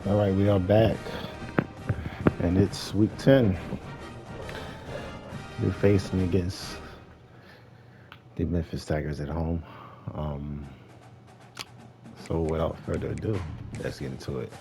All right, we are back, and it's week 10. We're facing against the Memphis Tigers at home. Um, so, without further ado, let's get into it.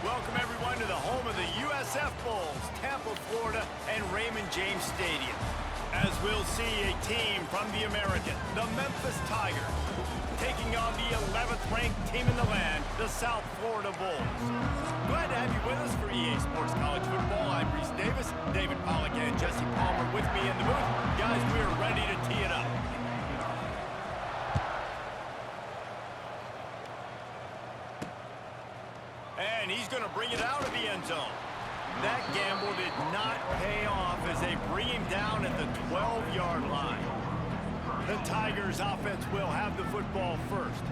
Welcome everyone to the home of the USF Bulls, Tampa, Florida, and Raymond James Stadium. As we'll see a team from the American, the Memphis Tigers, taking on the 11th ranked team in the land, the South Florida Bulls. Glad to have you with us for EA Sports College Football. I'm Reese Davis, David Pollack and Jesse Palmer with me in the booth. Guys, we're ready to tee it up. And he's going to bring it out of the end zone. That gamble did not pay off as they bring him down at the 12-yard line. The Tigers offense will have the football first.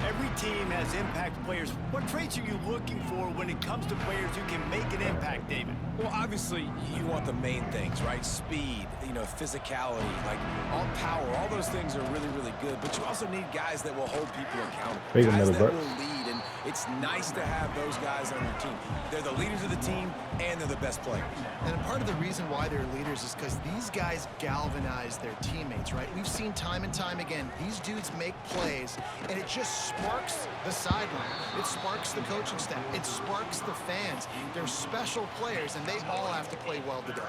Every team has impact players. What traits are you looking for when it comes to players who can make an impact, David? Well, obviously, you want the main things, right? Speed, physicality, like all power. All those things are really, really good. But you also need guys that will hold people accountable. Guys that will lead, and it's nice to have those guys on your team. They're the leaders of the team, and they're the best players. And part of the reason why they're leaders is because these guys galvanize their teammates, right? We've seen time and time again, these dudes make plays, and it just sparks the sideline. It sparks the coaching staff. It sparks the fans. They're special players, and they all have to play well together.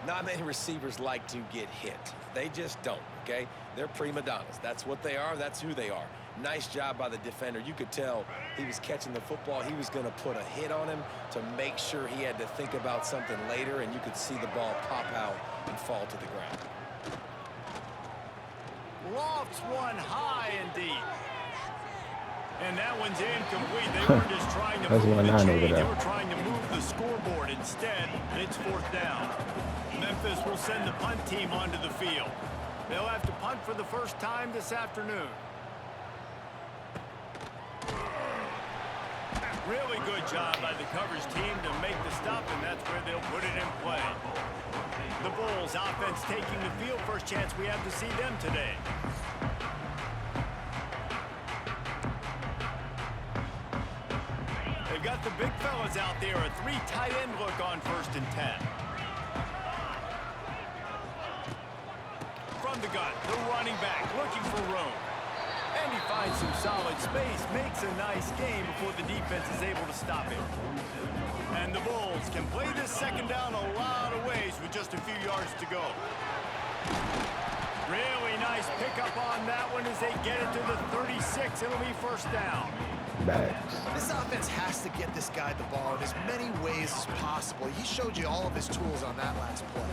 Not many receivers like to get hit. They just don't, okay? They're prima donnas. That's what they are. That's who they are. Nice job by the defender. You could tell he was catching the football. He was going to put a hit on him to make sure he had to think about something later, and you could see the ball pop out and fall to the ground. Lofts one high and deep. And that one's incomplete. They weren't just trying to move the chain. They were trying to move the scoreboard. Instead, it's fourth down. Memphis will send the punt team onto the field. They'll have to punt for the first time this afternoon. Really good job by the coverage team to make the stop, and that's where they'll put it in play. The Bulls offense taking the field. First chance we have to see them today. They've got the big fellas out there. A three tight end look on 1st and 10. From the gun, the running back looking for room. And he finds some solid space, makes a nice game before the defense is able to stop him. And the Bulls can play this second down a lot of ways with just a few yards to go. Really nice pickup on that one as they get it to the 36. It'll be first down. This offense has to get this guy the ball in as many ways as possible. He showed you all of his tools on that last play.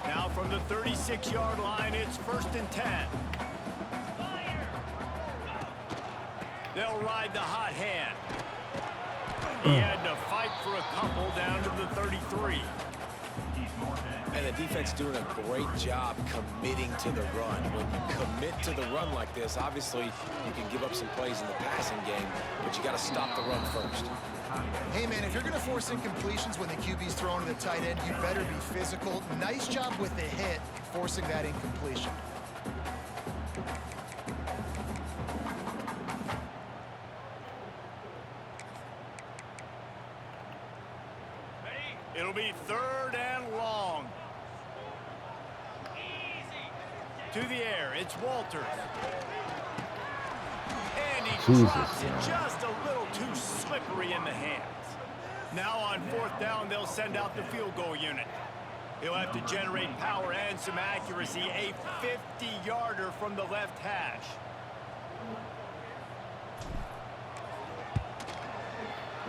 Now from the 36-yard line, it's 1st and 10. They'll ride the hot hand. He had to fight for a couple down to the 33. And the defense doing a great job committing to the run. When you commit to the run like this, obviously you can give up some plays in the passing game, but you got to stop the run first. Hey, man, if you're going to force incompletions when the QB's throwing to the tight end, you better be physical. Nice job with the hit, forcing that incompletion. It'll be 3rd and long. To the air, it's Walters. And he drops it just a little too slippery in the hands. Now on 4th down, they'll send out the field goal unit. He'll have to generate power and some accuracy. A 50-yarder from the left hash.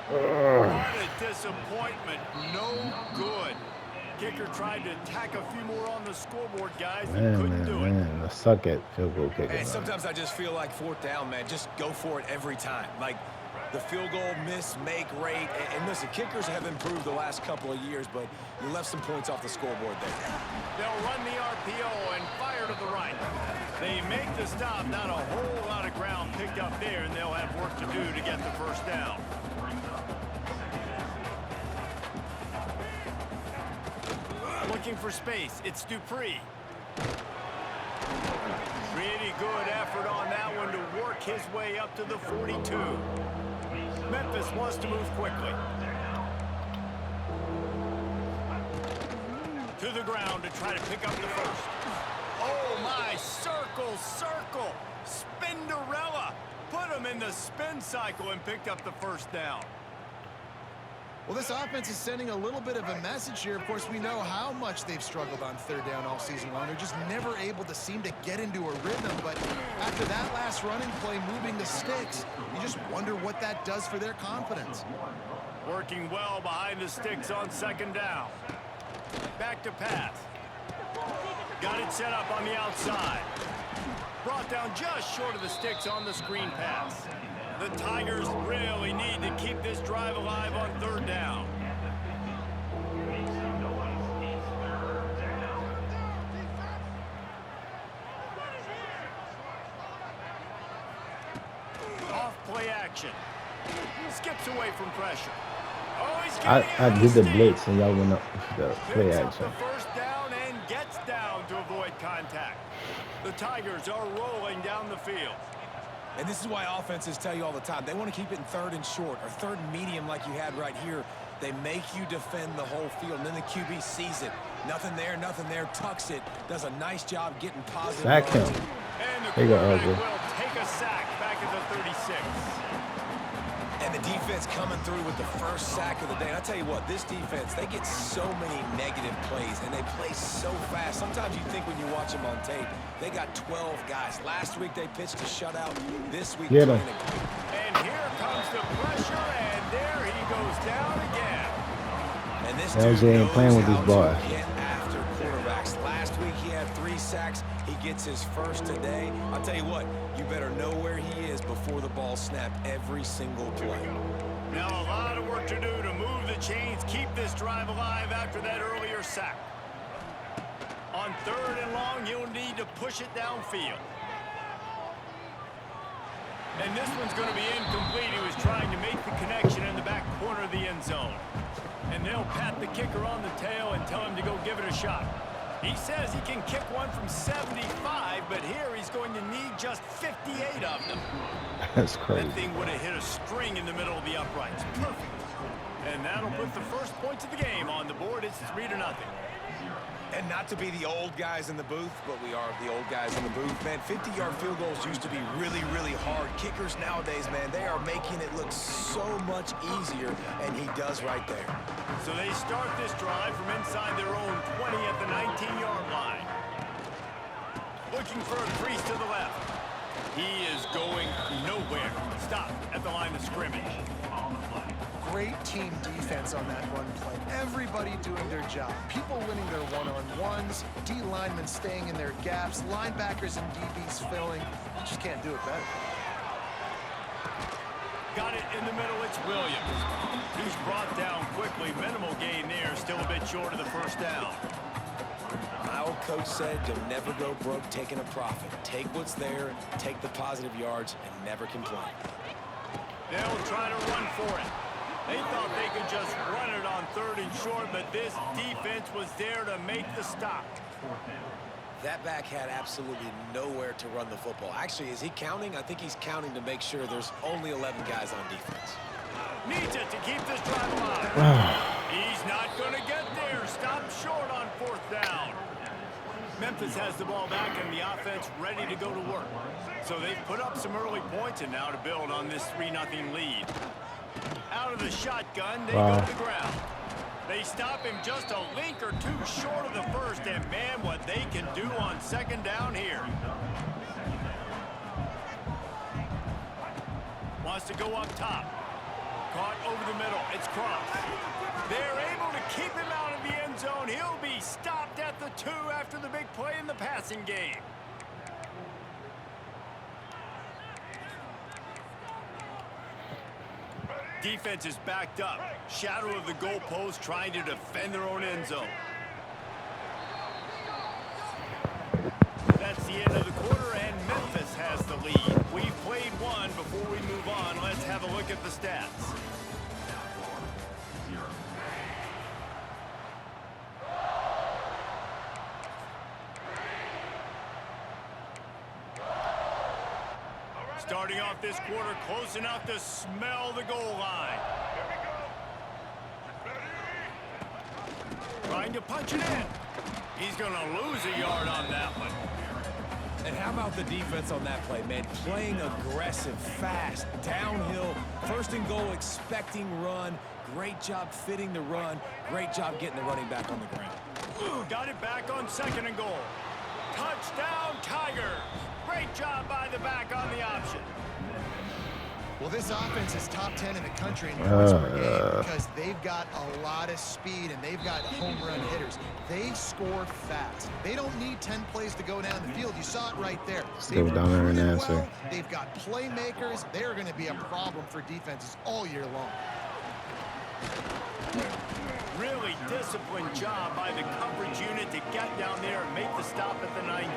What a disappointment. No good. Kicker tried to tack a few more on the scoreboard, guys, and couldn't do it. I suck at field goal kicking. And sometimes I just feel like 4th down, man, just go for it every time. Like the field goal miss, make rate. And listen, kickers have improved the last couple of years, but you left some points off the scoreboard there. They'll run the RPO and fire to the right. They make the stop. Not a whole lot of ground picked up there, and they'll have work to do to get the first down. Looking for space. It's Dupree. Pretty good effort on that one to work his way up to the 42. Memphis wants to move quickly. To the ground to try to pick up the first. Oh, my. Circle, circle. Spinderella. Put him in the spin cycle and picked up the first down. Well, this offense is sending a little bit of a message here. Of course, we know how much they've struggled on third down all season long. They're just never able to seem to get into a rhythm. But after that last running play, moving the sticks, you just wonder what that does for their confidence. Working well behind the sticks on second down. Back to pass. Got it set up on the outside. Brought down just short of the sticks on the screen pass. The Tigers really need to keep this drive alive on third down. Off play action. Skips away from pressure. Oh, he's I did the blitz and y'all went up the play action. The first down and gets down to avoid contact. The Tigers are rolling down the field. And this is why offenses tell you all the time, they want to keep it in third and short or third and medium like you had right here. They make you defend the whole field, and then the QB sees it. Nothing there, tucks it, does a nice job getting positive. Sack him. And the There you go, quarterback RJ. will take a sack back at the 36. And the defense coming through with the first sack of the day. And I tell you what, this defense, they get so many negative plays, and they play so fast. Sometimes you think when you watch them on tape, they got 12 guys. Last week they pitched a shutout. This week, Get him. And here comes the pressure, and there he goes down again. And this LJ dude ain't playing with knows this boy. how to get after quarterbacks. Last week he had 3 sacks. He gets his first today. I'll tell you what, you better know where he is before the ball snapped every single play. Now a lot of work to do to move the chains, keep this drive alive after that earlier sack. On third and long, you'll need to push it downfield. And this one's going to be incomplete. He was trying to make the connection in the back corner of the end zone. And they'll pat the kicker on the tail and tell him to go give it a shot. He says he can kick one from 75, but here he's going to need just 58 of them. That's crazy. That thing would have hit a string in the middle of the uprights. Perfect. And that'll put the first points of the game on the board. It's 3-0. And not to be the old guys in the booth, but we are the old guys in the booth. Man, 50-yard field goals used to be really, really hard. Kickers nowadays, man, they are making it look so much easier, and he does right there. So they start this drive from inside their own 20 at the 19-yard line. Looking for a crease to the left. He is going nowhere. Stop at the line of scrimmage. Great team defense on that run play. Everybody doing their job. People winning their one-on-ones, D linemen staying in their gaps, linebackers and DBs filling. You just can't do it better. Got it in the middle. It's Williams. He's brought down quickly. Minimal gain there. Still a bit short of the first down. My old coach said you'll never go broke taking a profit. Take what's there, take the positive yards, and never complain. They'll try to run for it. They thought they could just run it on third and short, but this defense was there to make the stop. That back had absolutely nowhere to run the football. Actually, is he counting? I think he's counting to make sure there's only 11 guys on defense. Needs it to keep this drive alive. He's not going to get there. Stop short on fourth down. Memphis has the ball back and the offense ready to go to work. So they've put up some early points and now to build on this 3-0 lead. Out of the shotgun, they go to the ground. They stop him just a link or two short of the first, and man, what they can do on second down here. Wants to go up top. Caught over the middle. It's crossed. They're able to keep him out of the end zone. He'll be stopped at the 2 after the big play in the passing game. Defense is backed up. Shadow of the goalpost trying to defend their own end zone. That's the end of the quarter, Starting off this quarter close enough to smell the goal line. Trying to punch it in. He's going to lose a yard on that one. And how about the defense on that play, man? Playing aggressive, fast, downhill, first and goal, expecting run. Great job fitting the run. Great job getting the running back on the ground. Got it back on second and goal. Touchdown, Tigers. Great job by the back on the option. Well, this offense is top 10 in the country in yards per game because they've got a lot of speed and they've got home run hitters. They score fast. They don't need 10 plays to go down the field. You saw it right there. Still down there and answer. Well. They've got playmakers. They're going to be a problem for defenses all year long. Really disciplined job by the coverage unit to get down there and make the stop at the 19.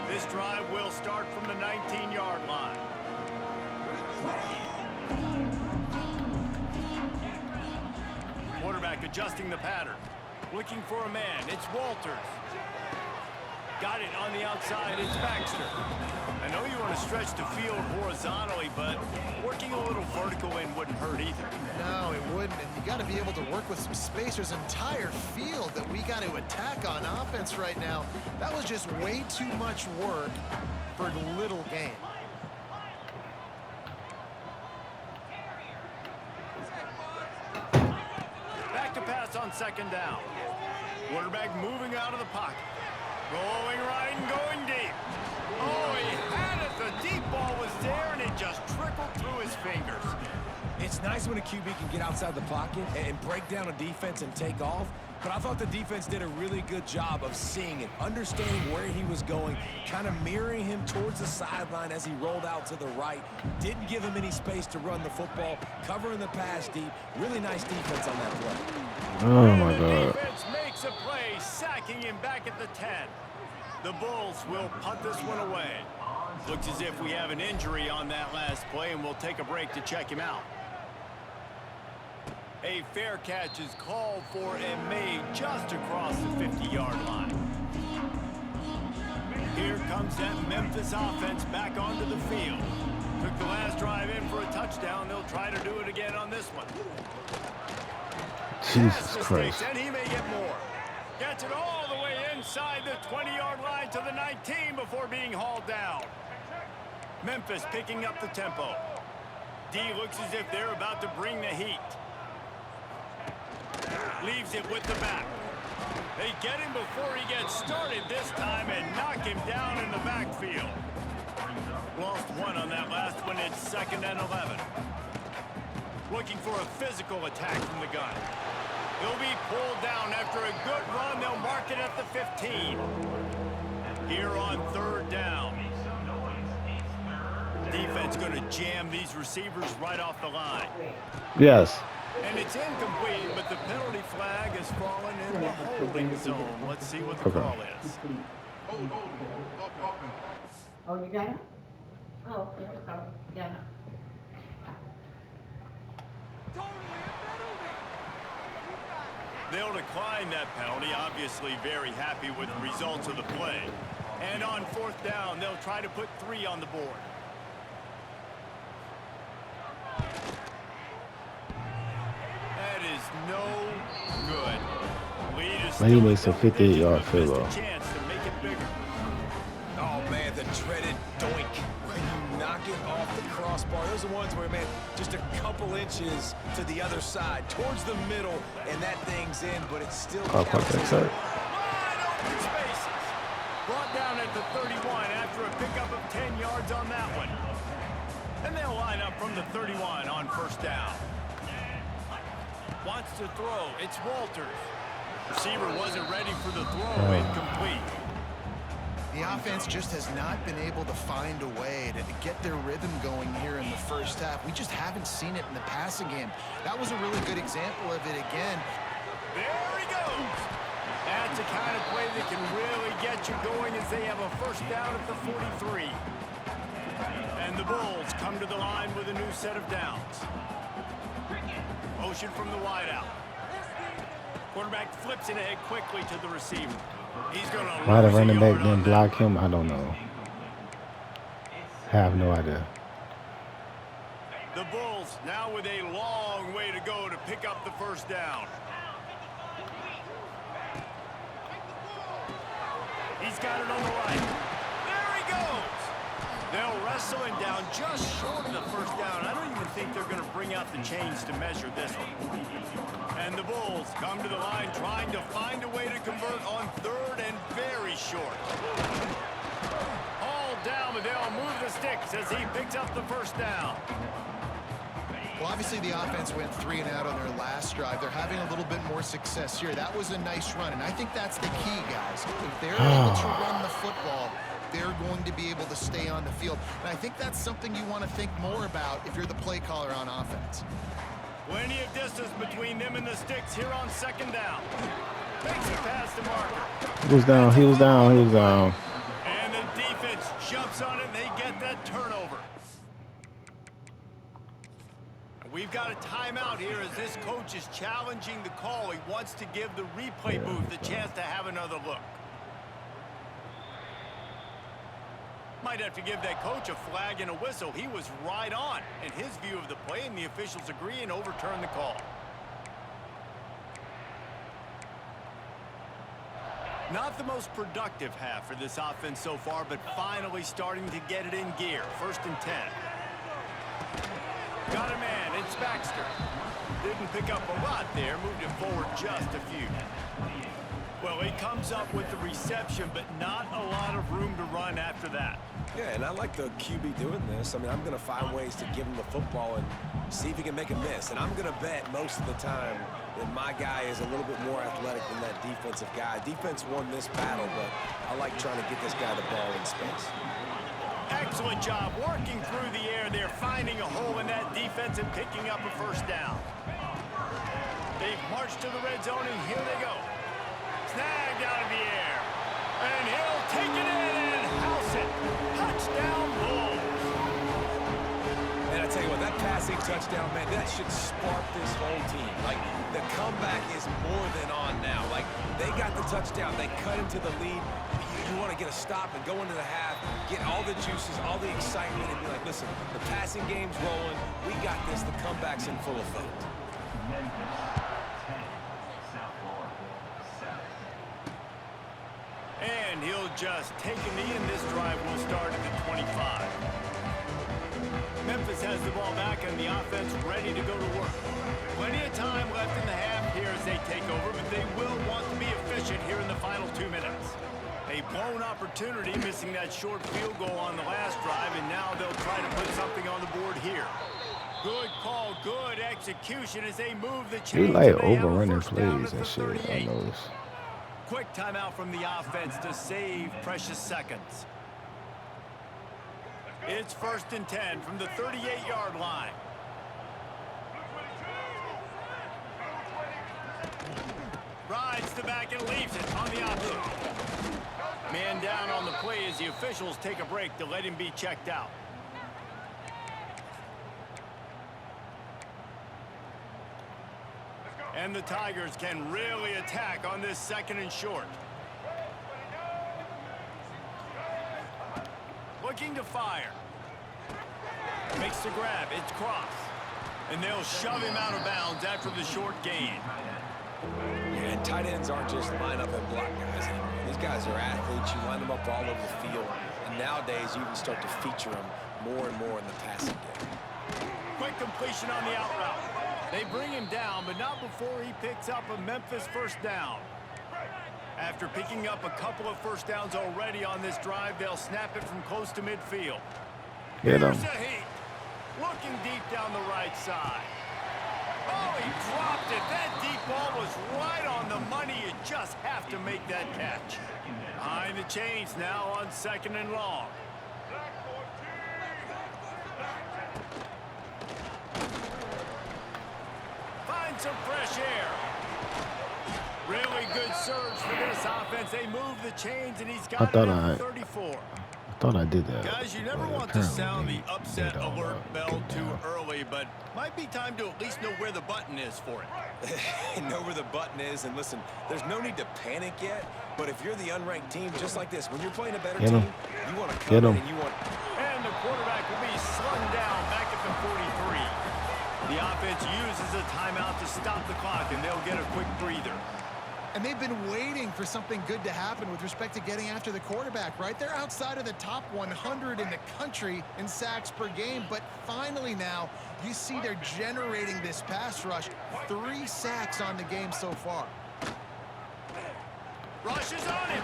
This drive will start from the 19-yard line. Quarterback adjusting the pattern. Looking for a man. It's Walters. Got it on the outside. It's Baxter. I know you want to stretch the field horizontally, but working a little vertical in wouldn't hurt either. No, it wouldn't. And you got to be able to work with some space. There's an entire field that we got to attack on offense right now. That was just way too much work for little gain. Back to pass on second down. Quarterback moving out of the pocket. Going right and going deep. Oh, he had it. The deep ball was there, and it just trickled through his fingers. It's nice when a QB can get outside the pocket and break down a defense and take off. But I thought the defense did a really good job of seeing it, understanding where he was going, kind of mirroring him towards the sideline as he rolled out to the right. Didn't give him any space to run the football, covering the pass deep. Really nice defense on that play. Oh, my The God. defense makes a play, sacking him back at the 10. The Bulls will punt this one away. Looks as if we have an injury on that last play, and we'll take a break to check him out. A fair catch is called for and made just across the 50-yard line. Here comes that Memphis offense back onto the field. Took the last drive in for a touchdown. They'll try to do it again on this one. Jesus Christ. And he may get more. Gets it all the way inside the 20-yard line to the 19 before being hauled down. Memphis picking up the tempo. D looks as if they're about to bring the heat. Leaves it with the back. They get him before he gets started this time and knock him down in the backfield. Lost one on that last one. It's 2nd and 11. Looking for a physical attack from the gun. He'll be pulled down after a good run. They'll mark it at the 15. Here on 3rd down. Defense going to jam these receivers right off the line. Yes. And it's incomplete, but the penalty flag has fallen in the holding zone. Let's see what the call is. Oh, you got it? Oh, yeah. They'll decline that penalty, obviously very happy with the results of the play. And on 4th down, they'll try to put 3 on the board. That is no good. Lead is He makes a 58-yard field goal. chance to make it bigger. Oh, man, the dreaded doink. When you knock it off the crossbar. Those are the ones where, man, just a couple inches to the other side, towards the middle, and that thing's in, but it's still counts. Wide open spaces. Brought down at the 31 after a pickup of 10 yards on that one. And they'll line up from the 31 on 1st down. Wants to throw. It's Walters. Receiver wasn't ready for the throw. Incomplete. The offense just has not been able to find a way to get their rhythm going here in the first half. We just haven't seen it in the passing game. That was a really good example of it again. There he goes. That's the kind of play that can really get you going as they have a 1st down at the 43. And the Bulls come to the line with a new set of downs. Motion from the wideout. Quarterback flips it ahead quickly to the receiver. He's going to Why the running back didn't block him, I don't know. Have no idea. The Bulls now with a long way to go to pick up the first down. He's got it on the right. There he goes. They'll wrestle him down just short of the first down. I don't even think they're going to bring out the chains to measure this one. And the Bulls come to the line trying to find a way to convert on third and very short. All down, but they'll move the sticks as he picks up the first down. Well, obviously the offense went 3 and out on their last drive. They're having a little bit more success here. That was a nice run, and I think that's the key, guys. If they're able to run the football, they're going to be able to stay on the field. And I think that's something you want to think more about if you're the play caller on offense. Plenty of distance between them and the sticks here on second down. Makes a pass to Marker. He was down. He was down. He was down. And the defense jumps on it, and they get that turnover. We've got a timeout here as this coach is challenging the call. He wants to give the replay booth the chance to have another look. Might have to give that coach a flag and a whistle. He was right on in his view of the play, and the officials agree and overturn the call. Not the most productive half for this offense so far, but finally starting to get it in gear. 1st and 10. Got a man, it's Baxter. Didn't pick up a lot there, moved it forward just a few. Well, he comes up with the reception, but not a lot of room to run after that. Yeah, and I like the QB doing this. I mean, I'm going to find ways to give him the football and see if he can make a miss. And I'm going to bet most of the time that my guy is a little bit more athletic than that defensive guy. Defense won this battle, but I like trying to get this guy the ball in space. Excellent job working through the air there, finding a hole in that defense and picking up a first down. They've marched to the red zone, and here they go. Snagged out of the air. And he'll take it in and house it. Touchdown, Bulls. And I tell you what, that passing touchdown, man, that should spark this whole team. Like, the comeback is more than on now. Like, they got the touchdown. They cut into the lead. You want to get a stop and go into the half, get all the juices, all the excitement, and be like, listen, the passing game's rolling. We got this. The comeback's in full effect. And he'll just take a knee, and this drive will start at the 25. Memphis has the ball back, and the offense ready to go to work. Plenty of time left in the half here as they take over, but they will want to be efficient here in the final 2 minutes. A blown opportunity, missing that short field goal on the last drive, and now they'll try to put something on the board here. Good call, good execution as they move the chains. He like overrunning plays and shit. I noticed. Quick timeout from the offense to save precious seconds. It's 1st and 10 from the 38-yard line. Rides the back and leaves it on the option. Man down on the play as the officials take a break to let him be checked out. And the Tigers can really attack on this 2nd and short. Looking to fire. Makes the grab. It's Cross. And they'll shove him out of bounds after the short gain. Yeah, and tight ends aren't just line up and block guys anymore. These guys are athletes. You line them up all over the field. And nowadays, you can start to feature them more and more in the passing game. Quick completion on the out route. They bring him down, but not before he picks up a Memphis first down. After picking up a couple of first downs already on this drive, they'll snap it from close to midfield. Get him. Here's a heat. Looking deep down the right side. Oh, he dropped it. That deep ball was right on the money. You just have to make that catch. Behind the chains now on 2nd and long. Find some fresh air. Really good surge for this offense. They move the chains, and he's got it at 34. I thought I did that. Guys, you never want to sound the upset alert bell too early, but might be time to at least know where the button is for it. Know where the button is, and listen, there's no need to panic yet, but if you're the unranked team, just like this, when you're playing a better team, you want to come in and you want... And the quarterback will be slung down back at the 43. The offense uses a timeout to stop the clock, and they'll get a quick breather. And they've been waiting for something good to happen with respect to getting after the quarterback, right? They're outside of the top 100 in the country in sacks per game, but finally now you see they're generating this pass rush. 3 sacks on the game so far. Rush is on him.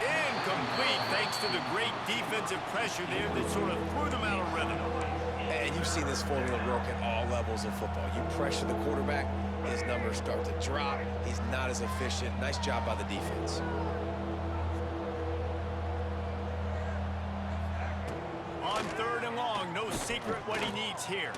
Incomplete thanks to the great defensive pressure there that sort of threw them out of rhythm. And you've seen this formula work at all levels of football. You pressure the quarterback, his numbers start to drop. He's not as efficient. Nice job by the defense. On 3rd and long, no secret what he needs here.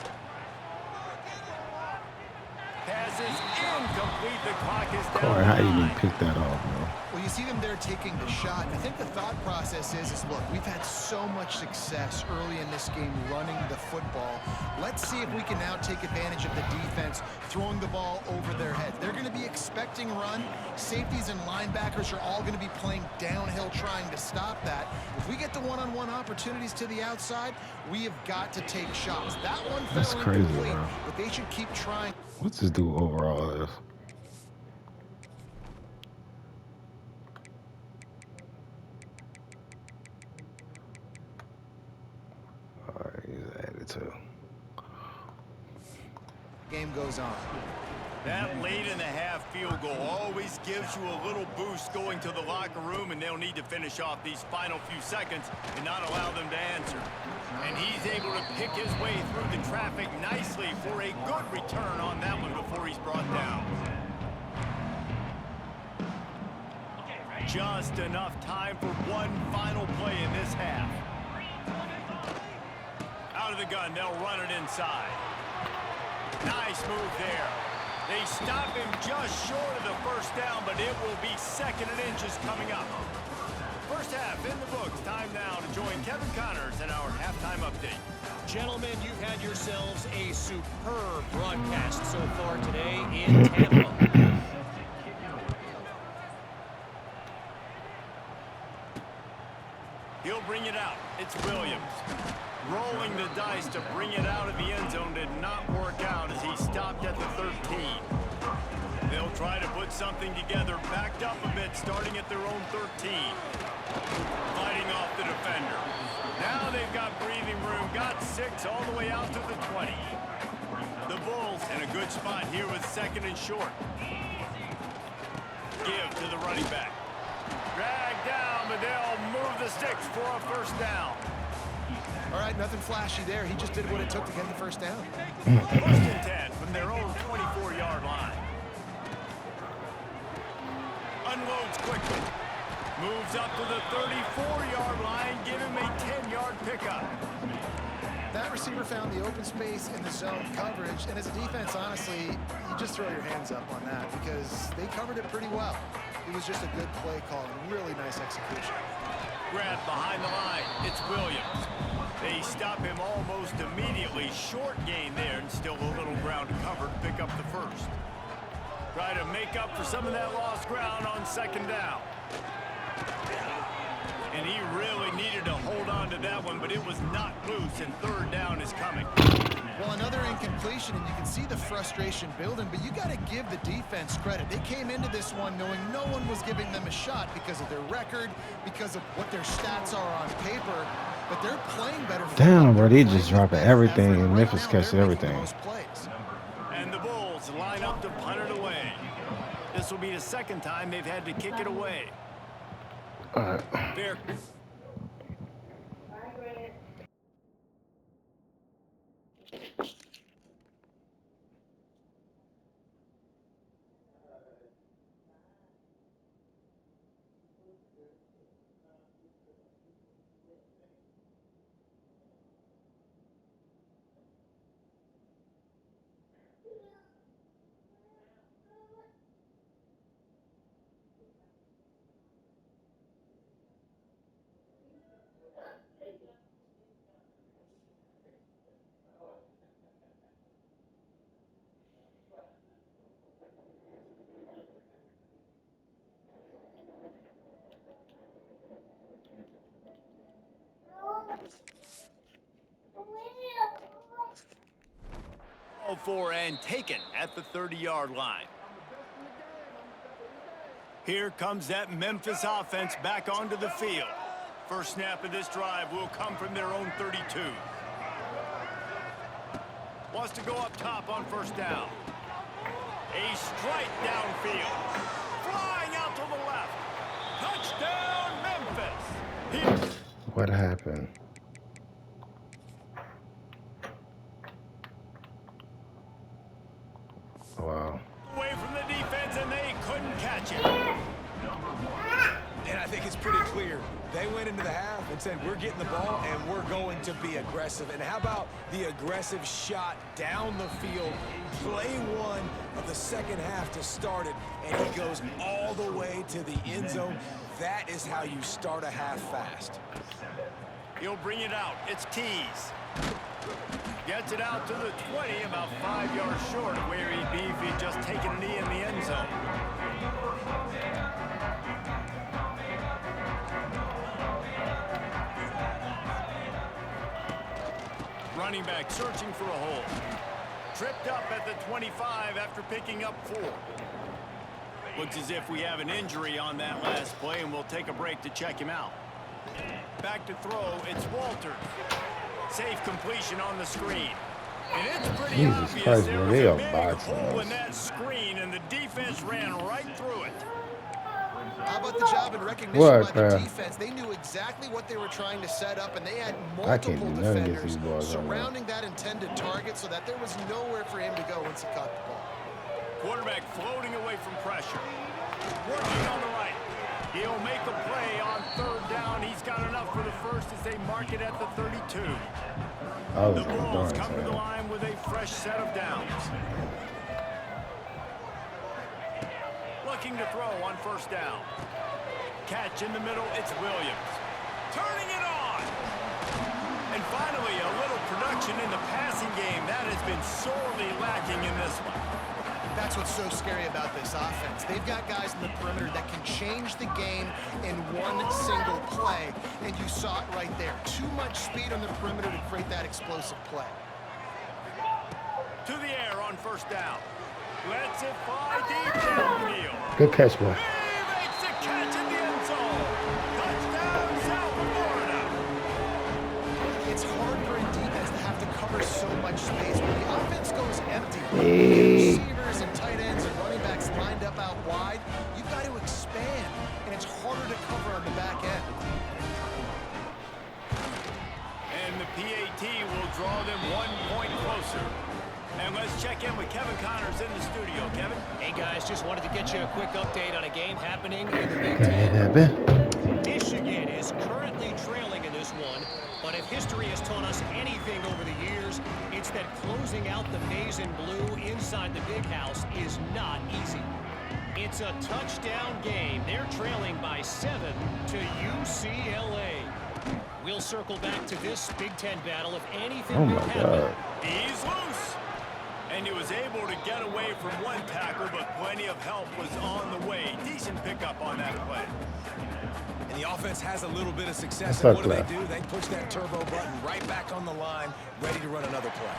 Pass is incomplete. The clock is down. Corey, how you even pick that off, bro? Well, you see them there taking the shot. I think the thought process is look, we've had so much success early in this game running the football. Let's see if we can now take advantage of the defense throwing the ball over their heads. They're going to be expecting run. Safeties and linebackers are all going to be playing downhill trying to stop that. If we get the one-on-one opportunities to the outside, we have got to take shots. That one That's fell crazy, incomplete, bro. but they should keep trying. What's this dude overall is? Alright, he's added to. Game goes on. That late in the half field goal always gives you a little boost going to the locker room, and they'll need to finish off these final few seconds and not allow them to answer. And he's able to pick his way through the traffic nicely for a good return on that one before he's brought down. Just enough time for one final play in this half. Out of the gun, they'll run it inside. Nice move there. They stop him just short of the first down, but it will be 2nd and inches coming up. First half in the books. Time now to join Kevin Connors in our halftime update. Gentlemen, you've had yourselves a superb broadcast so far today in Tampa. He'll bring it out. It's Williams. Rolling the dice to bring it out of the end zone did not work out as he stopped at the 13. They'll try to put something together, backed up a bit, starting at their own 13. Fighting off the defender. Now they've got breathing room, got 6 all the way out to the 20. The Bulls in a good spot here with 2nd and short. Give to the running back. Drag down, but they'll move the sticks for a first down. All right, nothing flashy there. He just did what it took to get the first down. 1st and 10 from their own 24-yard line. Unloads quickly. Moves up to the 34-yard line. Give him a 10-yard pickup. That receiver found the open space in the zone coverage, and as a defense, honestly, you just throw your hands up on that because they covered it pretty well. It was just a good play call and really nice execution. Grab behind the line. It's Williams. They stop him almost immediately. Short gain there and still a little ground to cover to pick up the first. Try to make up for some of that lost ground on 2nd down. And he really needed to hold on to that one, but it was not loose, and 3rd down is coming. Well, another incompletion, and you can see the frustration building, but you got to give the defense credit. They came into this one knowing no one was giving them a shot because of their record, because of what their stats are on paper, but they're playing better. Damn, bro, they just dropping everything, and Memphis catching everything. And the Bulls line up to punt it away. This will be the 2nd time they've had to kick it away. All right. Fair. for and taken at the 30-yard line. Here comes that Memphis offense back onto the field. First snap of this drive will come from their own 32. Wants to go up top on first down. A strike downfield. Flying out to the left. Touchdown, Memphis. What happened? Wow. Away from the defense, and they couldn't catch it. And I think it's pretty clear. They went into the half and said, we're getting the ball and we're going to be aggressive. And how about the aggressive shot down the field? Play one of the second half to start it, and he goes all the way to the end zone. That is how you start a half fast. He'll bring it out. It's Tees. Gets it out to the 20, about 5 yards short of where he'd be if he'd just taken a knee in the end zone. Running back searching for a hole. Tripped up at the 25 after picking up 4. Looks as if we have an injury on that last play, and we'll take a break to check him out. Back to throw, it's Walters. Safe completion on the screen. And it's pretty Jesus obvious Christ, there man, was they a are big boxing hole us. in that screen, and the defense ran right through it. How about the job and recognition What, by the bruh? defense? They knew exactly what they were trying to set up, and they had I can't multiple do nothing against defenders these boys right now. surrounding that intended target so that there was nowhere for him to go once he caught the ball. Quarterback floating away from pressure. Working on the right. He'll make a play on third down. He's got enough for the first as they mark it at the 32. I was The going Bulls darn come to the son. line with a fresh set of downs. Looking to throw on first down. Catch in the middle, it's Williams. Turning it on! And finally, a little production in the passing game. That has been sorely lacking in this one. That's what's so scary about this offense. They've got guys in the perimeter that can change the game in one single play, and you saw it right there. Too much speed on the perimeter to create that explosive play. To the air on first down. Lets it fly deep downfield. Good catch, boy. He makes the catch in the end zone. Touchdown, South Florida. It's hard for a defense to have to cover so much space. When the offense goes empty, Hey. receivers and tight ends and running backs lined up out wide, you've got to expand, and it's harder to cover on the back end. And the PAT will draw them 1 point closer. And let's check in with Kevin Connors in the studio. Kevin? Hey, guys, just wanted to get you a quick update on a game happening in the Big Can Ten. it happen? Michigan is currently trailing in this one, but if history has taught us anything over the years, it's that closing out the maize and blue inside the big house is not easy. It's a touchdown game. They're trailing by 7 to UCLA. We'll circle back to this Big Ten battle if anything Oh will my happen. God. He's loose. And he was able to get away from one tackle, but plenty of help was on the way. Decent pickup on that play. And the offense has a little bit of success. What's And what up, do? They push that turbo button right back on the line, ready to run another play.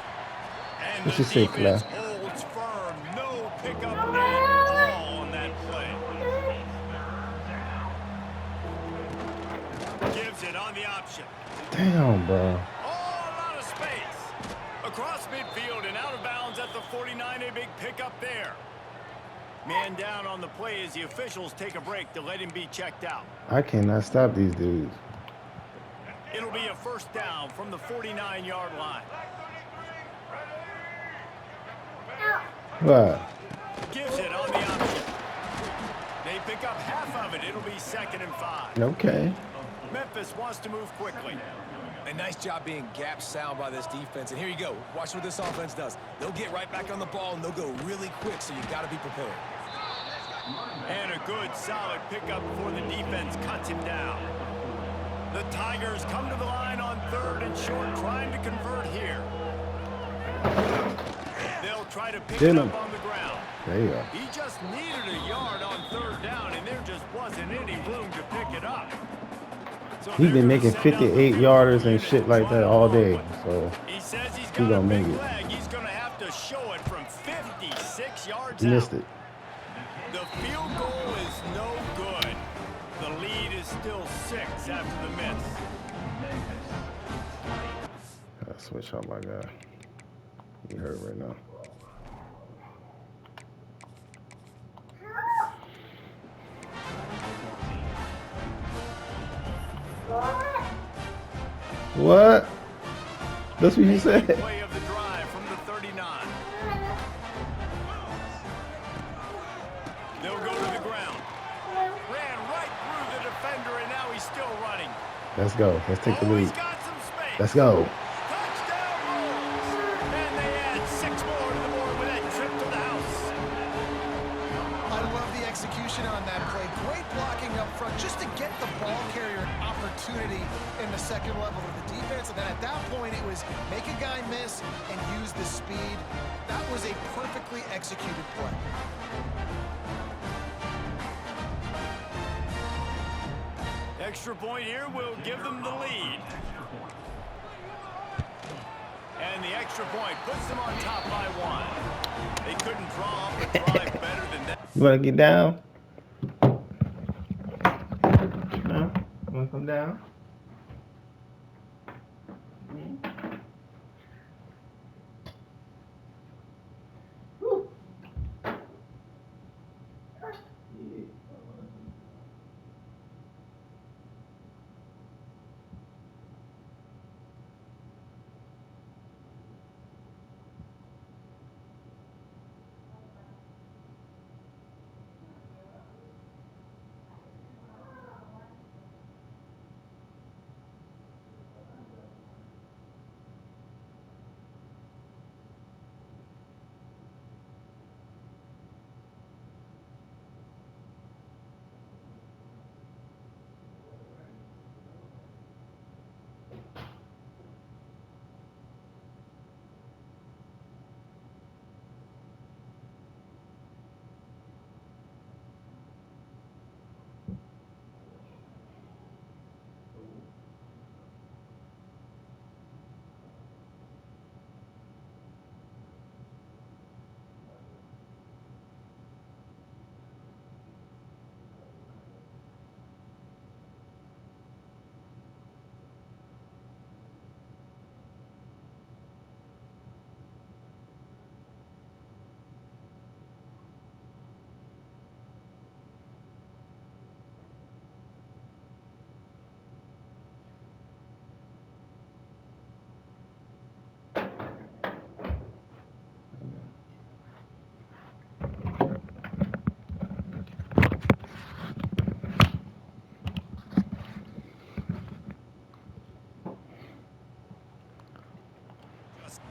And What the you say, defense Claire? holds firm. No pickup at all on that play. Gives it on the option. Damn, bro. Oh, a lot of space. Across midfield and out of bounds at the 49. A big pickup there. Man down on the play as the officials take a break to let him be checked out. I cannot stop these dudes. It'll be a first down from the 49-yard line. What? Gives it on the option. They pick up half of it. It'll be 2nd and 5. Okay. Memphis wants to move quickly. A nice job being gap sound by this defense. And here you go. Watch what this offense does. They'll get right back on the ball, and they'll go really quick, so you got to be prepared. And a good, solid pickup before the defense cuts him down. The Tigers come to the line on 3rd and short, trying to convert here. They'll try to pick it up on the ground. There you go. He just needed a yard on 3rd down, and there just wasn't any room to pick it up. So He's been making 58-yarders and shit like that all day, so he says he's he got a gonna big make it. leg. He's going to have to show 6 yards You out. missed it. The field goal is no good. The lead is still 6 after the miss. I switch out my guy. You hurt right now. What? That's what you said. Play of the drive from the 39. They'll go to the ground. Ran right through the defender, and now he's still running. Let's go. Let's take the Oh, he's lead. got some space. Let's go. Touchdown Bulls. And they add 6 more to the board with that trip to the house. I love the execution on that play. Great blocking up front just to get the ball carrier an opportunity in the second level of the defense. And then at that point, it was make a guy miss and use the speed. That was a perfectly executed play. Extra point here will give them the lead. And the extra point puts them on top by 1. They couldn't draw up a drive better than that. You want to get down? Huh? You want to come down?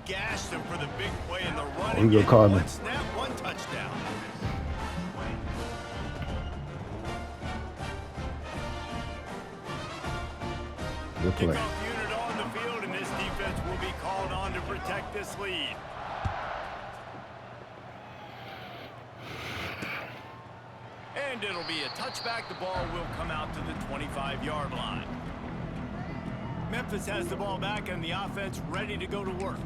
Gashed him for the big play in the run. We go call him. One snap, 1 touchdown. Good play. Kickoff unit on the field, and this defense will be called on to protect this lead. And it'll be a touchback. The ball will come out to the 25-yard line. Memphis has the ball back and the offense ready to go to work.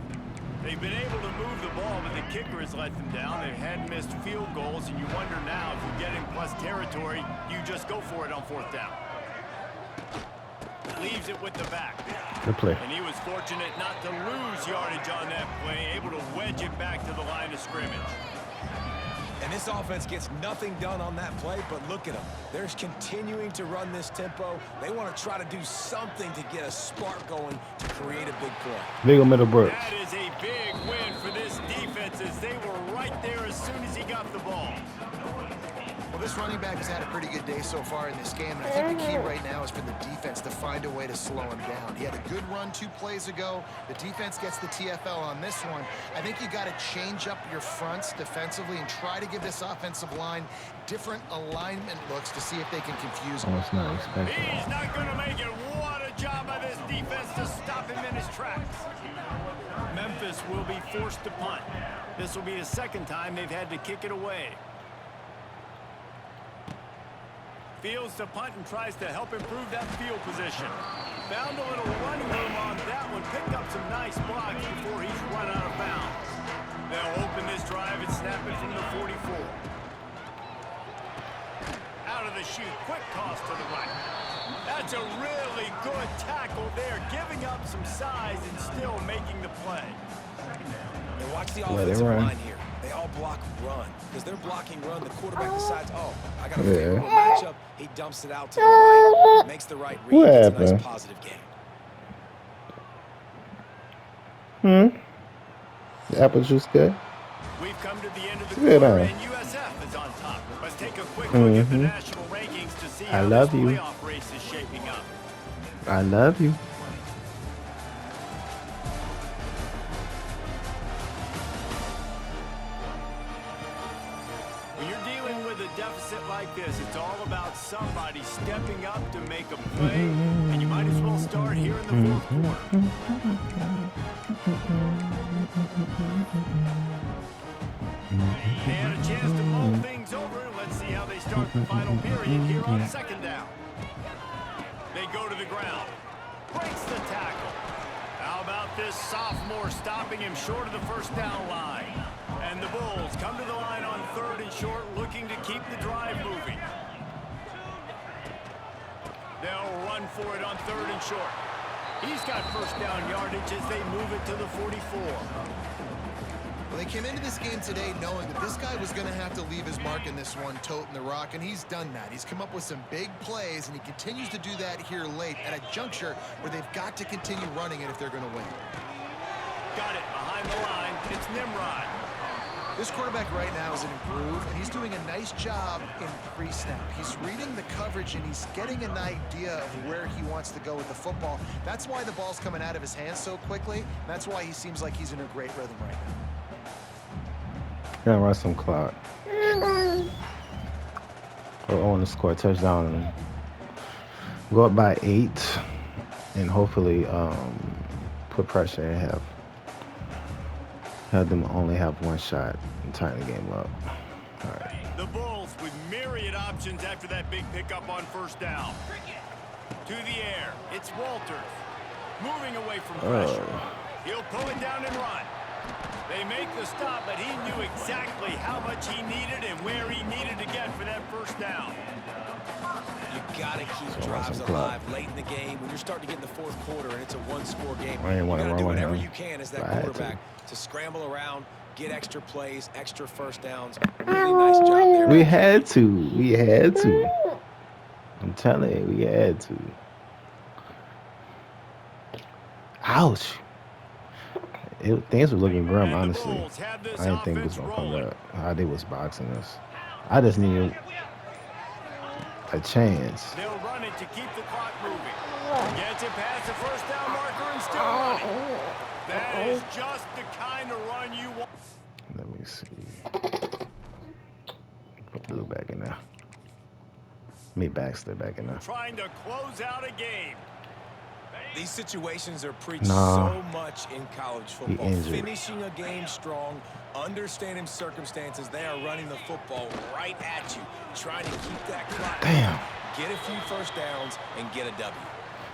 They've been able to move the ball, but the kicker has let them down. They've had missed field goals, and you wonder now if you get in plus territory, you just go for it on 4th down. Leaves it with the back. Good play. And he was fortunate not to lose yardage on that play, able to wedge it back to the line of scrimmage. And this offense gets nothing done on that play, but look at them. They're continuing to run this tempo. They want to try to do something to get a spark going to create a big play. Big old middle Brooks. That is a big win for this defense as they were right there as soon as he got the ball. Well, this running back has had a pretty good day so far in this game, and I think the key right now is for the defense to find a way to slow him down. He had a good run 2 plays ago. The defense gets the TFL on this one. I think you got to change up your fronts defensively and try to give this offensive line different alignment looks to see if they can confuse him. Oh, it's not expensive. He's not going to make it. What a job by this defense to stop him in his tracks. Memphis will be forced to punt. This will be the second time they've had to kick it away. Fields to punt and tries to help improve that field position. Found a little running room on that one. Picked up some nice blocks before he's run out of bounds. They'll open this drive and snap it from the 44. Out of the chute, quick toss to the right. That's a really good tackle there, giving up some size and still making the play. And watch the offensive line here. They all block run. Because they're blocking run, the quarterback decides, oh, I got a favorable matchup. He dumps it out to the right, makes the right read. It's a nice positive game. The apple juice good? We've come to the end of the quarter, and USF is on top. Let's take a quick look at the national rankings to see how this playoff race is shaping up. I love you. When you're dealing with a deficit like this, it's all about somebody stepping up to make a play, and you might as well start here in the fourth quarter. They had a chance to mull things over. Let's see how they start the final period here on second down. They go to the ground. Breaks the tackle. How about this sophomore stopping him short of the first down line? And the Bulls come to the line on third and short, looking to keep the drive moving. They'll run for it on third and short. He's got first down yardage as they move it to the 44. Well, they came into this game today knowing that this guy was going to have to leave his mark in this one, toting the rock, and he's done that. He's come up with some big plays, and he continues to do that here late at a juncture where they've got to continue running it if they're going to win. Got it behind the line. It's Nimrod. This quarterback right now is an improved, and he's doing a nice job in pre-snap. He's reading the coverage, and he's getting an idea of where he wants to go with the football. That's why the ball's coming out of his hands so quickly, and that's why he seems like he's in a great rhythm right now. Gonna run some clock. I want to score a touchdown and go up by 8, and hopefully put pressure and have them only have one shot and tighten the game up. All right. The Bulls with myriad options after that big pickup on first down. To the air, it's Walters. Moving away from pressure. He'll pull it down and run. They make the stop, but he knew exactly how much he needed and where he needed to get for that first down. You got to keep drives alive late in the game. When you're starting to get in the fourth quarter and it's a one-score game, you got to do whatever you can as that quarterback to scramble around, get extra plays, extra first downs. Really nice job there. We had to. I'm telling you, we had to. Ouch. Things were looking grim, honestly. I didn't think it was going to come back. How they was boxing us. I just needed a chance. They'll run it to keep the clock moving. Gets it past the first down marker and still running. That is just the kind of run you want. Let me see. Put Blue back in there. Me Baxter back in there. Trying to close out a game. These situations are preached so much in college football. Finishing a game strong, understanding circumstances. They are running the football right at you, trying to keep that clock. Damn. Get a few first downs and get a W.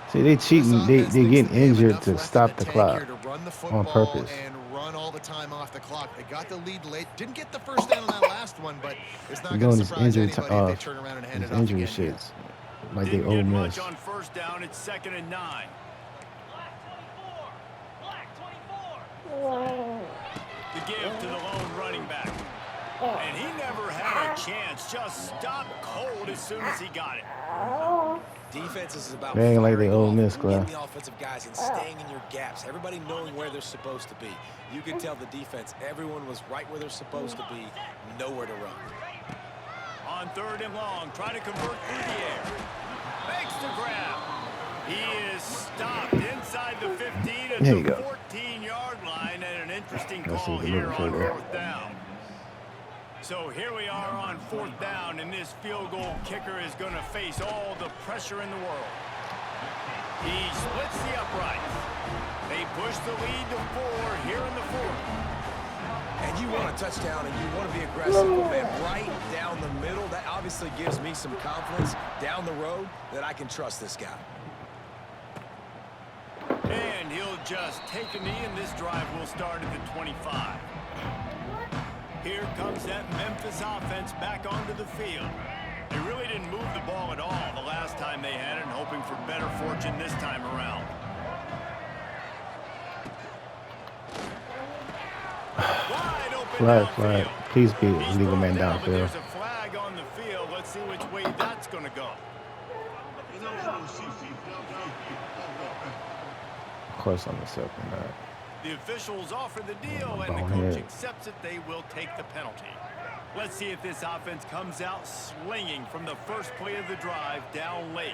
See, they cheating. They getting injured to stop the clock on purpose. And run all the time off the clock. They got the lead late. Didn't get the first down on that last one, but it's not going to surprise anybody if they turn around and hand it off again. Shits. Like they Ole Miss. On first down, it's 2nd and 9. The give to the lone running back. And he never had a chance. Just stopped cold as soon as he got it. Defense is about getting like the Ole Miss club. The offensive guys and staying in your gaps. Everybody knowing where they're supposed to be. You can tell the defense, everyone was right where they're supposed to be. Nowhere to run. On 3rd and long, trying to convert through the air. Makes the grab. He is stopped inside the 15 at the 14-yard line, and an interesting call here on 4th down. So here we are on 4th down, and this field goal kicker is going to face all the pressure in the world. He splits the uprights. They push the lead to 4 here in the 4th. And you want a touchdown, and you want to be aggressive, but man, right down the middle, that obviously gives me some confidence down the road that I can trust this guy. And he'll just take a knee, and this drive will start at the 25. Here comes that Memphis offense back onto the field. They really didn't move the ball at all the last time they had it, and hoping for better fortune this time around. Wide open Flag. downfield. Please be He's legal brought man down, but downfield. there's a flag on the field. Let's see which way that's going to go. Of course, I'm accepting that. The officials offer the deal, and the Bonehead. coach accepts it. They will take the penalty. Let's see if this offense comes out slinging from the first play of the drive down late.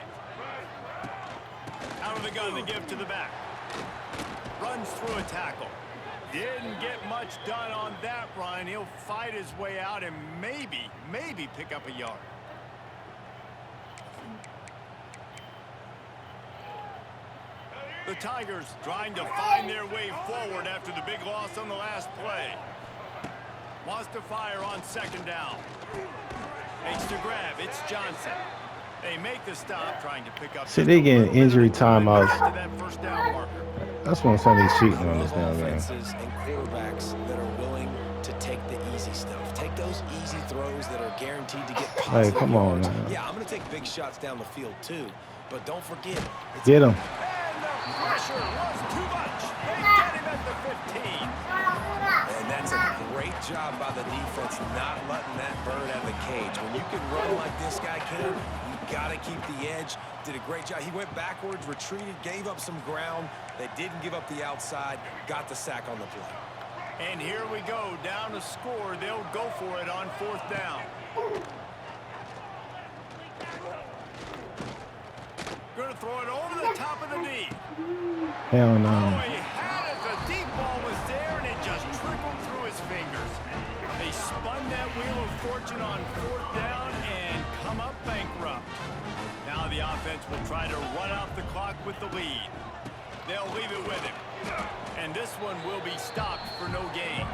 Out of the gun, the give to the back. Runs through a tackle. Didn't get much done on that run. He'll fight his way out and maybe pick up a yard. The Tigers trying to find their way forward after the big loss on the last play. Wants to fire on second down. Makes the grab. It's Johnson. They make the stop, trying to pick up. See, they getting injury timeouts. To that first down marker. That's when somebody's cheating on this now, man. Offenses and quarterbacks that are willing to take the easy stuff. Take those easy throws that are guaranteed to get positive Hey, come on, yards. man. Yeah, I'm going to take big shots down the field too, but don't forget. It's Get him. And the pressure was too much. They get him at the 15. And that's a great job by the defense not letting that bird out of the cage. When you can run like this guy can, you got to keep the edge. Did a great job. He went backwards, retreated, gave up some ground. They didn't give up the outside, got the sack on the play. And here we go, down to score. They'll go for it on fourth down. Going to throw it over the top of the knee. Hell no. Oh, he had it. The deep ball was there, and it just trickled through his fingers. They spun that wheel of fortune on fourth down and come up bankrupt. Now the offense will try to run out the clock with the lead. They'll leave it with him. And this one will be stopped for no gain.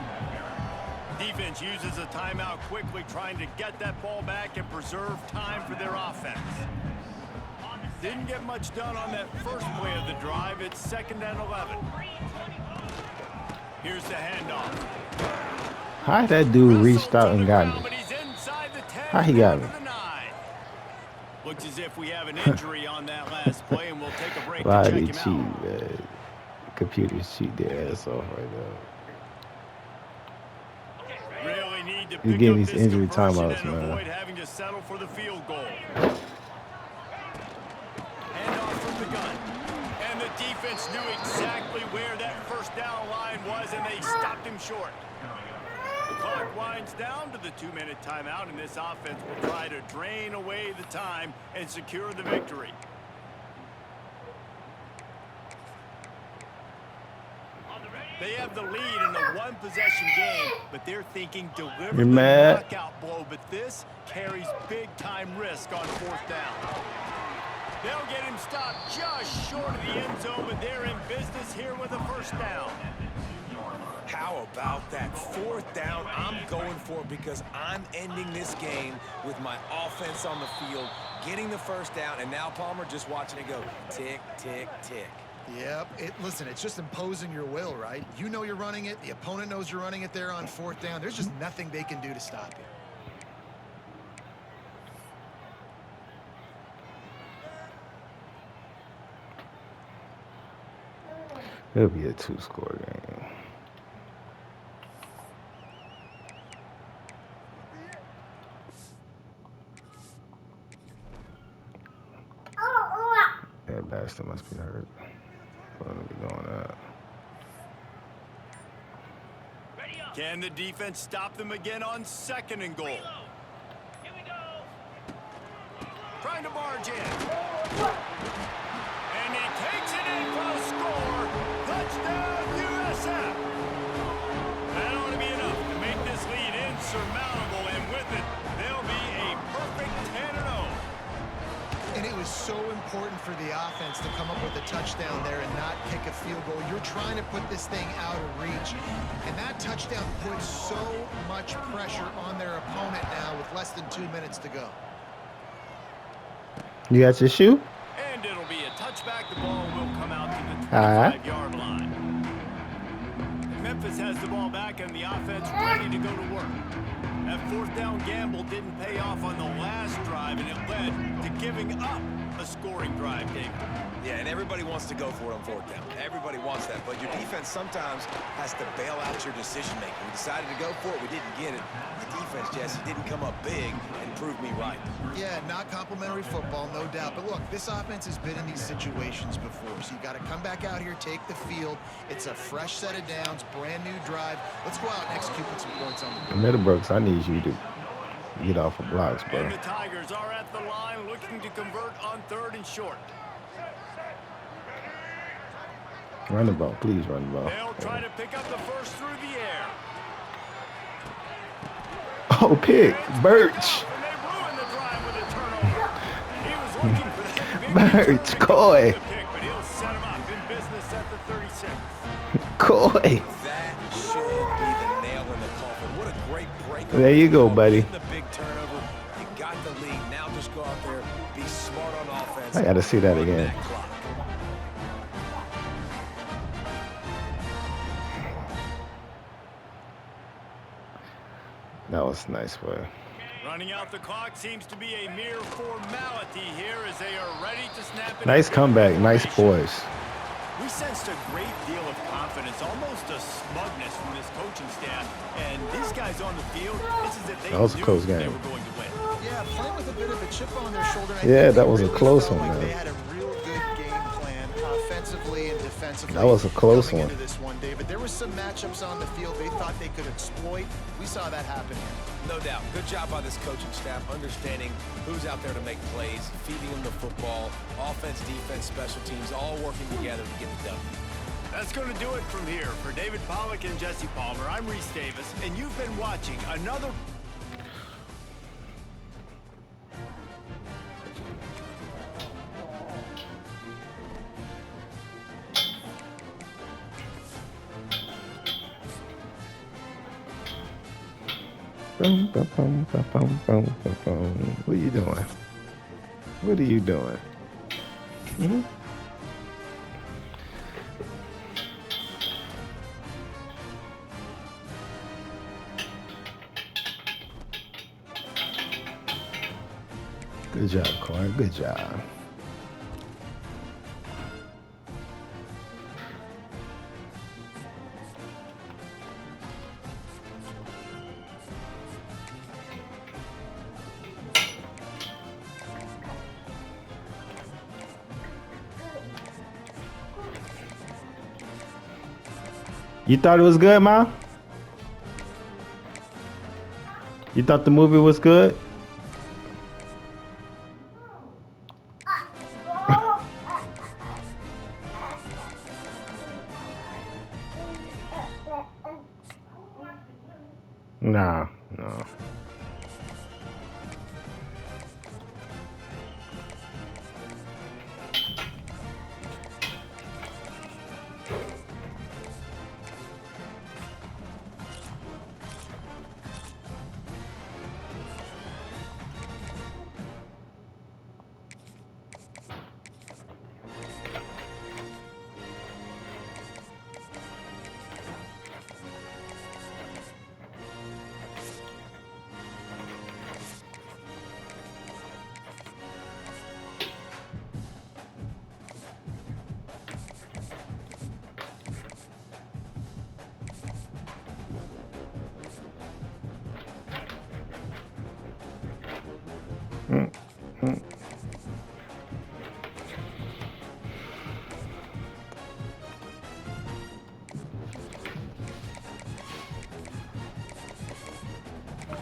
Defense uses a timeout quickly, trying to get that ball back and preserve time for their offense. Didn't get much done on that first play of the drive. It's 2nd and 11. Here's the handoff. How that dude reached out and got me? How he got me? Looks as if we have an injury on that last play, and we'll take a break Why to they check cheat, him out. man? Computers cheat their ass off right now. Really need to You pick getting up these this injury conversion timeouts, and man. avoid having to settle for the field goal. Handoff from the gun. And the defense knew exactly where that first down line was, and they stopped him short. The clock winds down to the 2-minute timeout, and this offense will try to drain away the time and secure the victory. They have the lead in a one-possession game, but they're thinking deliver the knockout blow, but this carries big-time risk on fourth down. They'll get him stopped just short of the end zone, but they're in business here with a first down. How about that fourth down? I'm going for it because I'm ending this game with my offense on the field, getting the first down, and now Palmer just watching it go tick, tick, tick. Yep. Listen, it's just imposing your will, right? You know you're running it. The opponent knows you're running it there on fourth down. There's just nothing they can do to stop you. It'll be a 2-score game. Yeah, Baxter must be hurt. Let me be doing that. Can the defense stop them again on 2nd and goal? Trying to barge in. And he takes it in for a score. Touchdown, USF. That ought to be enough to make this lead insurmountable, and with it, they'll be a perfect 10-0. And it was so important for the offense to come up with a touchdown there and not kick a field goal. You're trying to put this thing out of reach. And that touchdown puts so much pressure on their opponent now with less than 2 minutes to go. You got your shoe? And it'll be a touchback. The ball will come out to the 25-yard line. Memphis has the ball back and the offense ready to go to work. That fourth down gamble didn't pay off on the last drive, and it led to giving up a scoring drive, David. Yeah, and everybody wants to go for it on fourth down. Everybody wants that, but your defense sometimes has to bail out your decision-making. We decided to go for it. We didn't get it. The defense, Jesse, didn't come up big and prove me right. Yeah, not complimentary football, no doubt. But look, this offense has been in these situations before, so you got to come back out here, take the field. It's a fresh set of downs, brand new drive. Let's go out and execute with some points on the board. Middlebrooks, I need you to get off of blocks, bro. And the Tigers are at the line looking to convert on 3rd and short. Run the ball, please run the ball. They'll try to pick up the first through the air. Oh, pick. Birch. And they ruined the drive with a turnover. He was looking for that big Birch, Coy. pick, but he'll set him up in business at the 36. Coy. That should be the nail in the coffin. What a great break. There you go, buddy. The big turnover. You got the lead. Now just go out there, be smart on offense. I got to see that Run again. that clock. That was nice play. Running out the clock seems to be a mere formality here as they are ready to snap it. Nice comeback, nice poise. We sensed a great deal of confidence, almost a smugness from this coaching staff. And these guys on the field, it's as if they That was a knew close they game. were going to win. Yeah, playing with a bit of a chip on their shoulder. Yeah, that was a close felt one, like man. They had a real good game plan, offensively and defensively. That was a close coming one. into this one, David. There were some matchups on the field they thought they could exploit. We saw that happen here. No doubt. Good job by this coaching staff, understanding who's out there to make plays, feeding them the football, offense, defense, special teams, all working together to get the done. That's going to do it from here. For David Pollack and Jesse Palmer, I'm Reese Davis, and you've been watching another... Boom, boom, boom, boom, boom, boom, boom, boom. What are you doing? What are you doing? Hmm? Good job, Corey. Good job. You thought it was good, Ma? You thought the movie was good? Nah, no.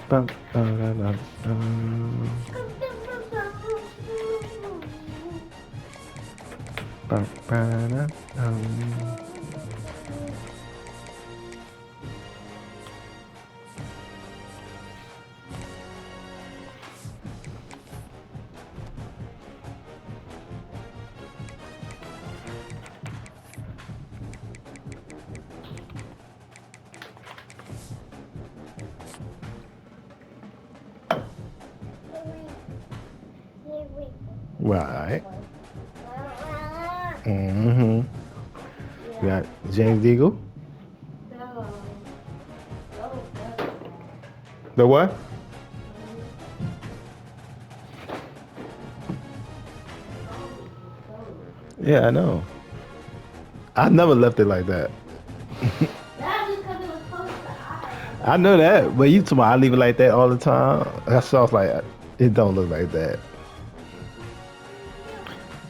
Bum, ba-da-da-dum. Bum, ba-da-dum. Right. Mm-hmm. We got James Deagle. The what? Yeah, I know. I never left it like that. That's just because it was close to the eye. I know that, but you told me I leave it like that all the time. That's why I was like, it don't look like that.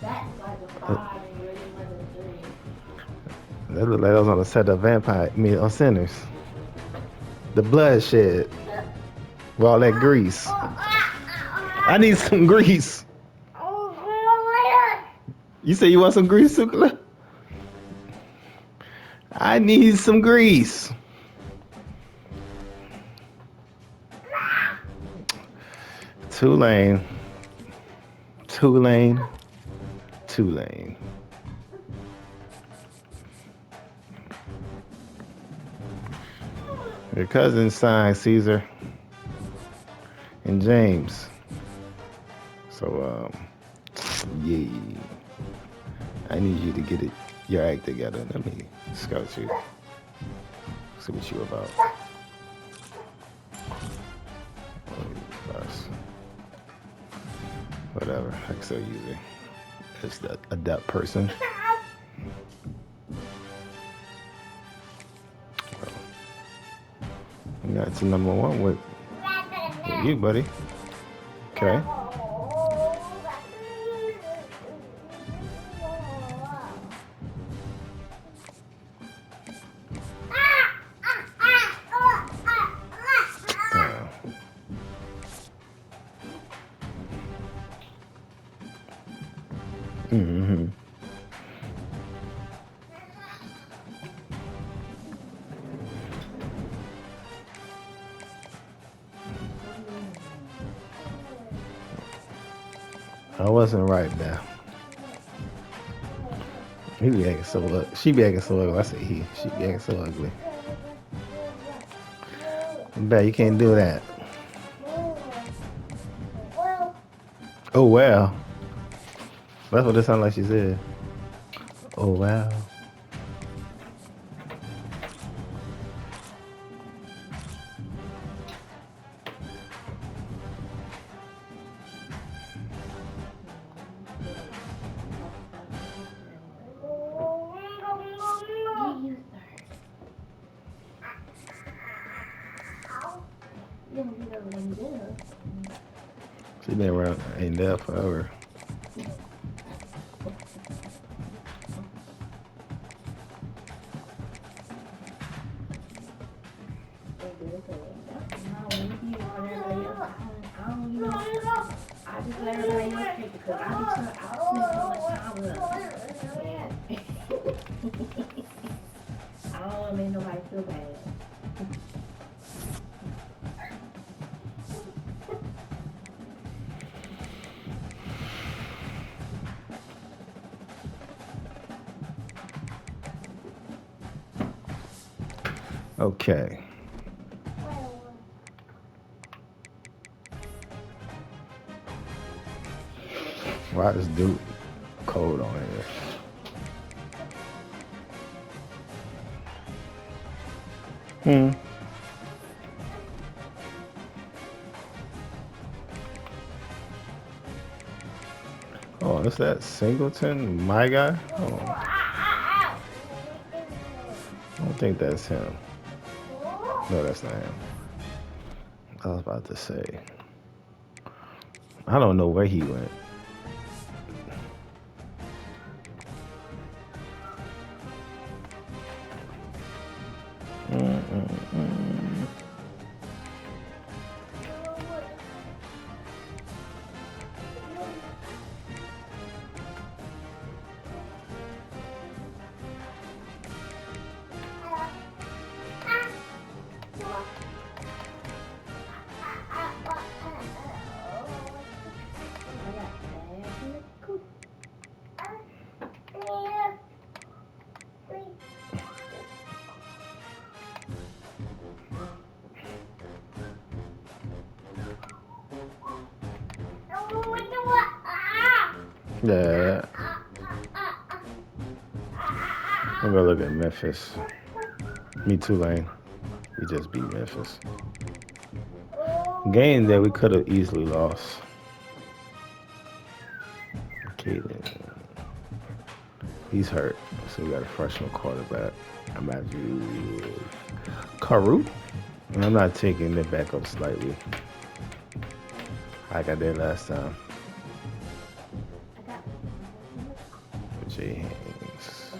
That's like a 5 and you're like a 3. That look like I was on a set of vampire, I mean, on Sinners. The bloodshed. With all that grease. I need some grease. You say you want some grease, Sukla? I need some grease. Tulane. Tulane. Tulane. Your cousin signed Caesar and James. So, yeah. I need you to get your act together. Let me scout you. See what you about. Whatever. I can still use it. It's the adept person. Well, we got to number 1 with you, buddy. Okay. Mm-hmm. I wasn't right now. He be acting so ugly. She be acting so ugly. I say he. She be acting so ugly. Bet you can't do that. Oh well. That's what it sounded like she said. Oh wow. She been around ain't there forever. I just let everybody else take it because I be trying to spend so much time with them. I don't want to make nobody feel bad. Okay. Why this dude cold on here? Oh, is that Singleton? My guy? Oh. I don't think that's him. No, that's not him. I was about to say. I don't know where he went. Yeah. I'm gonna look at Memphis. Me too, Lane. We just beat Memphis. Game that we could have easily lost. Okay, then. He's hurt, so we got a freshman quarterback. I'm at you, Karu. And I'm not taking it back up slightly, like I did last time. J. Haynes.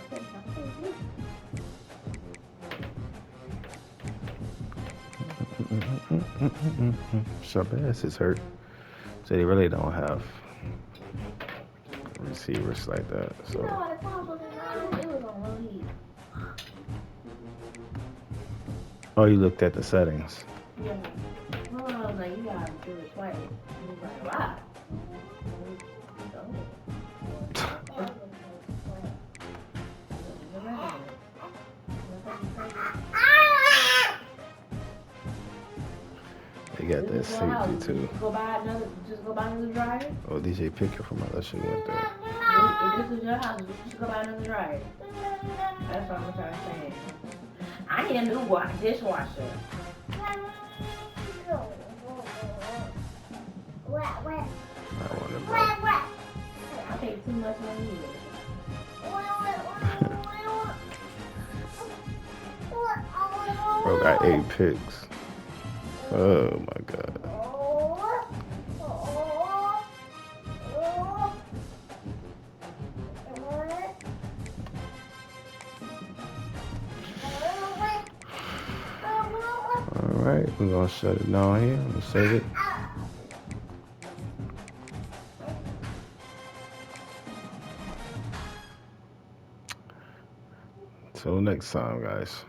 Shabazz is hurt, so they really don't have receivers like that. So. You know what the problem was? It was on low heat. Oh, you looked at the settings. Yeah. No, I was like, you gotta do it twice. You was like, why? They got that safety too. Just go buy another dryer. Oh, DJ Pickett from LSU went there. If this is your house, just go buy another dryer. That's what I'm trying to say. I need a new dishwasher. I want to I paid too much money. Bro got 8 picks. Oh my god. Alright, we're gonna shut it down here. I'm gonna save it. Till next time, guys.